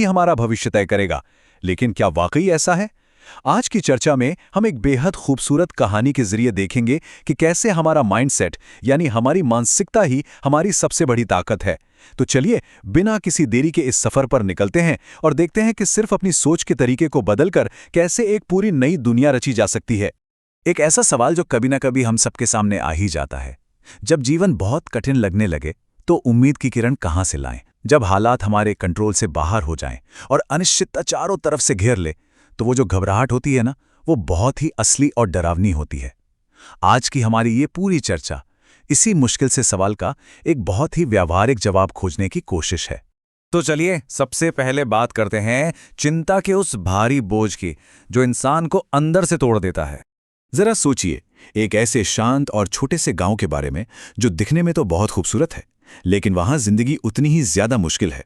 ही हमारा भविष्य तय करेगा। लेकिन क्या वाकई ऐसा है? आज की चर्चा में हम एक बेहद खूबसूरत कहानी के जरिए देखेंगे कि कैसे हमारा माइंडसेट यानी हमारी मानसिकता ही हमारी सबसे बड़ी ताकत है। तो चलिए बिना किसी देरी के इस सफर पर निकलते हैं और देखते हैं कि सिर्फ अपनी सोच के तरीके को बदलकर कैसे एक पूरी नई दुनिया रची जा सकती है। एक ऐसा सवाल जो कभी ना कभी हम सबके सामने आ ही जाता है। जब जीवन बहुत कठिन लगने लगे तो उम्मीद की किरण कहां से लाएं? जब हालात हमारे कंट्रोल से बाहर हो जाएं और अनिश्चितता चारों तरफ से घेर ले, तो वो जो घबराहट होती है ना, वो बहुत ही असली और डरावनी होती है। आज की हमारी ये पूरी चर्चा इसी मुश्किल से सवाल का एक बहुत ही व्यावहारिक जवाब खोजने की कोशिश है। तो चलिए सबसे पहले बात करते हैं चिंता के उस भारी बोझ की जो इंसान को अंदर से तोड़ देता है। जरा सोचिए एक ऐसे शांत और छोटे से गांव के बारे में जो दिखने में तो बहुत खूबसूरत है, लेकिन वहां जिंदगी उतनी ही ज्यादा मुश्किल है।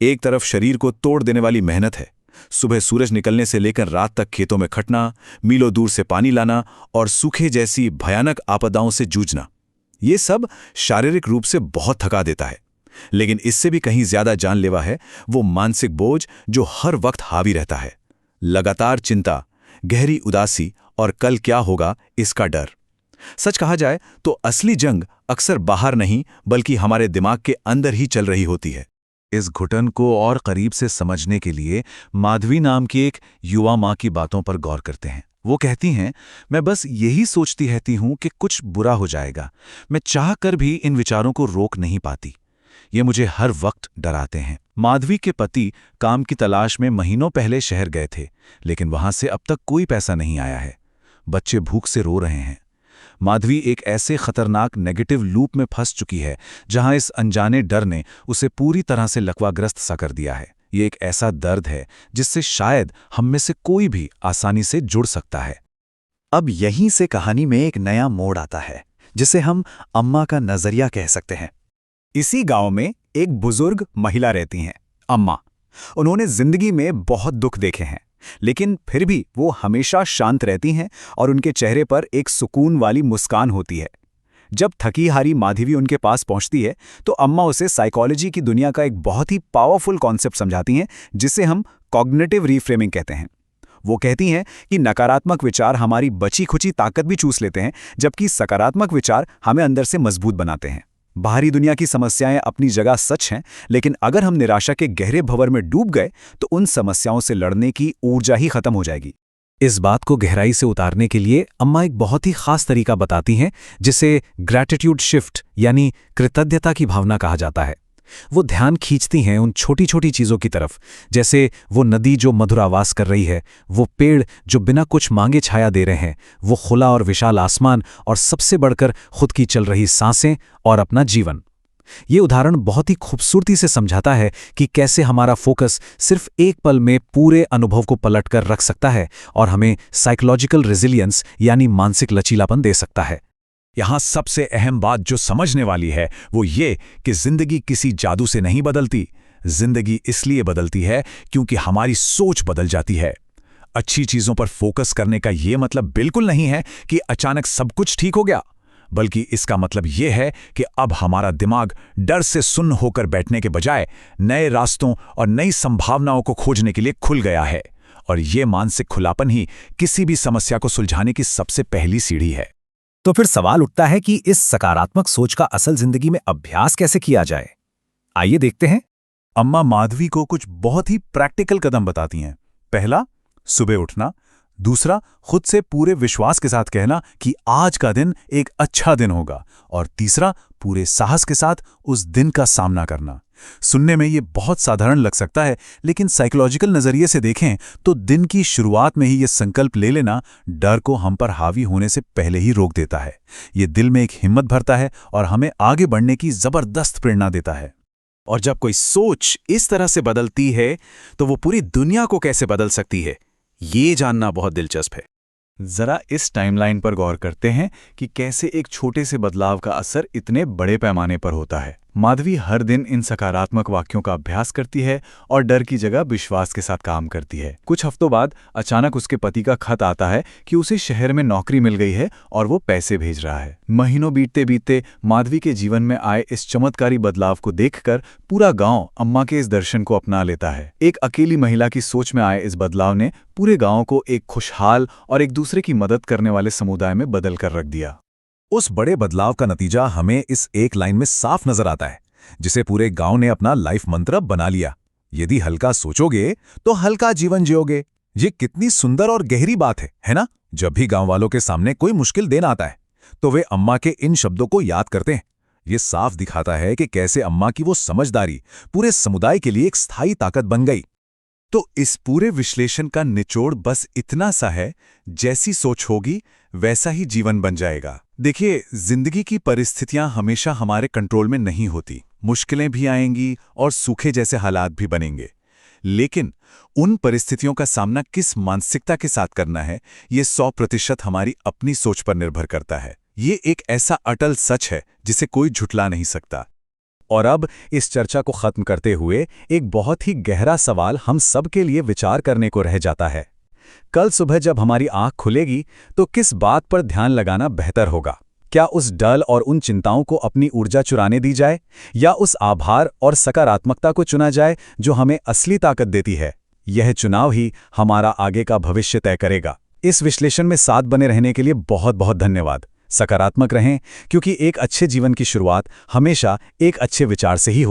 एक तरफ शरीर को तोड़ देने वाली मेहनत है, सुबह सूरज निकलने से लेकर रात तक खेतों में खटना, मीलों दूर से पानी लाना और सूखे जैसी भयानक आपदाओं से जूझना। ये सब शारीरिक रूप से बहुत थका देता है, लेकिन इससे भी कहीं ज्यादा जानलेवा है वो मानसिक बोझ जो हर वक्त हावी रहता है। लगातार चिंता, गहरी उदासी और कल क्या होगा इसका डर। सच कहा जाए तो असली जंग अक्सर बाहर नहीं बल्कि हमारे दिमाग के अंदर ही चल रही होती है। इस घुटन को और करीब से समझने के लिए माधवी नाम की एक युवा माँ की बातों पर गौर करते हैं। वो कहती हैं, मैं बस यही सोचती रहती हूं कि कुछ बुरा हो जाएगा। मैं चाह कर भी इन विचारों को रोक नहीं पाती। ये मुझे हर वक्त डराते हैं। माधवी के पति काम की तलाश में महीनों पहले शहर गए थे, लेकिन वहां से अब तक कोई पैसा नहीं आया है। बच्चे भूख से रो रहे हैं। माधवी एक ऐसे खतरनाक नेगेटिव लूप में फंस चुकी है जहां इस अनजाने डर ने उसे पूरी तरह से लकवाग्रस्त सा कर दिया है। ये एक ऐसा दर्द है जिससे शायद हम में से कोई भी आसानी से जुड़ सकता है। अब यहीं से कहानी में एक नया मोड़ आता है, जिसे हम अम्मा का नजरिया कह सकते हैं। इसी गांव में एक बुजुर्ग महिला रहती हैं, अम्मा। उन्होंने जिंदगी में बहुत दुख देखे हैं, लेकिन फिर भी वो हमेशा शांत रहती हैं और उनके चेहरे पर एक सुकून वाली मुस्कान होती है। जब थकी हारी माधवी उनके पास पहुंचती है तो अम्मा उसे साइकोलॉजी की दुनिया का एक बहुत ही पावरफुल कॉन्सेप्ट समझाती हैं, जिसे हम कॉग्निटिव रीफ्रेमिंग कहते हैं। वो कहती हैं कि नकारात्मक विचार हमारी बची खुची ताकत भी चूस लेते हैं, जबकि सकारात्मक विचार हमें अंदर से मजबूत बनाते हैं। बाहरी दुनिया की समस्याएं अपनी जगह सच हैं, लेकिन अगर हम निराशा के गहरे भंवर में डूब गए तो उन समस्याओं से लड़ने की ऊर्जा ही खत्म हो जाएगी। इस बात को गहराई से उतारने के लिए अम्मा एक बहुत ही खास तरीका बताती हैं, जिसे ग्रैटिट्यूड शिफ्ट यानी कृतज्ञता की भावना कहा जाता है। वो ध्यान खींचती हैं उन छोटी छोटी चीज़ों की तरफ, जैसे वो नदी जो मधुर आवाज़ कर रही है, वो पेड़ जो बिना कुछ मांगे छाया दे रहे हैं, वो खुला और विशाल आसमान, और सबसे बढ़कर खुद की चल रही सांसें और अपना जीवन। ये उदाहरण बहुत ही खूबसूरती से समझाता है कि कैसे हमारा फोकस सिर्फ एक पल में पूरे अनुभव को पलटकर रख सकता है और हमें साइकोलॉजिकल रेजिलियंस यानी मानसिक लचीलापन दे सकता है। यहां सबसे अहम बात जो समझने वाली है वो ये कि जिंदगी किसी जादू से नहीं बदलती। जिंदगी इसलिए बदलती है क्योंकि हमारी सोच बदल जाती है। अच्छी चीजों पर फोकस करने का ये मतलब बिल्कुल नहीं है कि अचानक सब कुछ ठीक हो गया, बल्कि इसका मतलब ये है कि अब हमारा दिमाग डर से सुन्न होकर बैठने के बजाय नए रास्तों और नई संभावनाओं को खोजने के लिए खुल गया है। और ये मानसिक खुलापन ही किसी भी समस्या को सुलझाने की सबसे पहली सीढ़ी है। तो फिर सवाल उठता है कि इस सकारात्मक सोच का असल जिंदगी में अभ्यास कैसे किया जाए। आइए देखते हैं। अम्मा माधवी को कुछ बहुत ही प्रैक्टिकल कदम बताती हैं। पहला, सुबह उठना। दूसरा, खुद से पूरे विश्वास के साथ कहना कि आज का दिन एक अच्छा दिन होगा। और तीसरा, पूरे साहस के साथ उस दिन का सामना करना। सुनने में ये बहुत साधारण लग सकता है, लेकिन साइकोलॉजिकल नजरिए से देखें तो दिन की शुरुआत में ही ये संकल्प ले लेना डर को हम पर हावी होने से पहले ही रोक देता है। ये दिल में एक हिम्मत भरता है और हमें आगे बढ़ने की जबरदस्त प्रेरणा देता है। और जब कोई सोच इस तरह से बदलती है तो वो पूरी दुनिया को कैसे बदल सकती है, ये जानना बहुत दिलचस्प है। जरा इस टाइमलाइन पर गौर करते हैं कि कैसे एक छोटे से बदलाव का असर इतने बड़े पैमाने पर होता है। माधवी हर दिन इन सकारात्मक वाक्यों का अभ्यास करती है और डर की जगह विश्वास के साथ काम करती है। कुछ हफ्तों बाद अचानक उसके पति का खत आता है कि उसे शहर में नौकरी मिल गई है और वो पैसे भेज रहा है। महीनों बीतते बीतते माधवी के जीवन में आए इस चमत्कारी बदलाव को देखकर पूरा गांव अम्मा के इस दर्शन को अपना लेता है। एक अकेली महिला की सोच में आए इस बदलाव ने पूरे गांव को एक खुशहाल और एक दूसरे की मदद करने वाले समुदाय में बदल कर रख दिया। उस बड़े बदलाव का नतीजा हमें इस एक लाइन में साफ नजर आता है, जिसे पूरे गांव ने अपना लाइफ मंत्र बना लिया। यदि हल्का सोचोगे तो हल्का जीवन जियोगे। ये कितनी सुंदर और गहरी बात है ना? जब भी गांव वालों के सामने कोई मुश्किल दिन आता है तो वे अम्मा के इन शब्दों को याद करते हैं। ये साफ दिखाता है कि कैसे अम्मा की वो समझदारी पूरे समुदाय के लिए एक स्थायी ताकत बन गई। तो इस पूरे विश्लेषण का निचोड़ बस इतना सा है, जैसी सोच होगी वैसा ही जीवन बन जाएगा। देखिए, जिंदगी की परिस्थितियां हमेशा हमारे कंट्रोल में नहीं होती। मुश्किलें भी आएंगी और सूखे जैसे हालात भी बनेंगे, लेकिन उन परिस्थितियों का सामना किस मानसिकता के साथ करना है, ये 100% हमारी अपनी सोच पर निर्भर करता है। ये एक ऐसा अटल सच है जिसे कोई झुठला नहीं सकता। और अब इस चर्चा को खत्म करते हुए एक बहुत ही गहरा सवाल हम सब के लिए विचार करने को रह जाता है। कल सुबह जब हमारी आंख खुलेगी तो किस बात पर ध्यान लगाना बेहतर होगा? क्या उस डल और उन चिंताओं को अपनी ऊर्जा चुराने दी जाए, या उस आभार और सकारात्मकता को चुना जाए जो हमें असली ताकत देती है? यह चुनाव ही हमारा आगे का भविष्य तय करेगा। इस विश्लेषण में साथ बने रहने के लिए बहुत बहुत धन्यवाद। सकारात्मक रहें, क्योंकि एक अच्छे जीवन की शुरुआत हमेशा एक अच्छे विचार से ही होती है।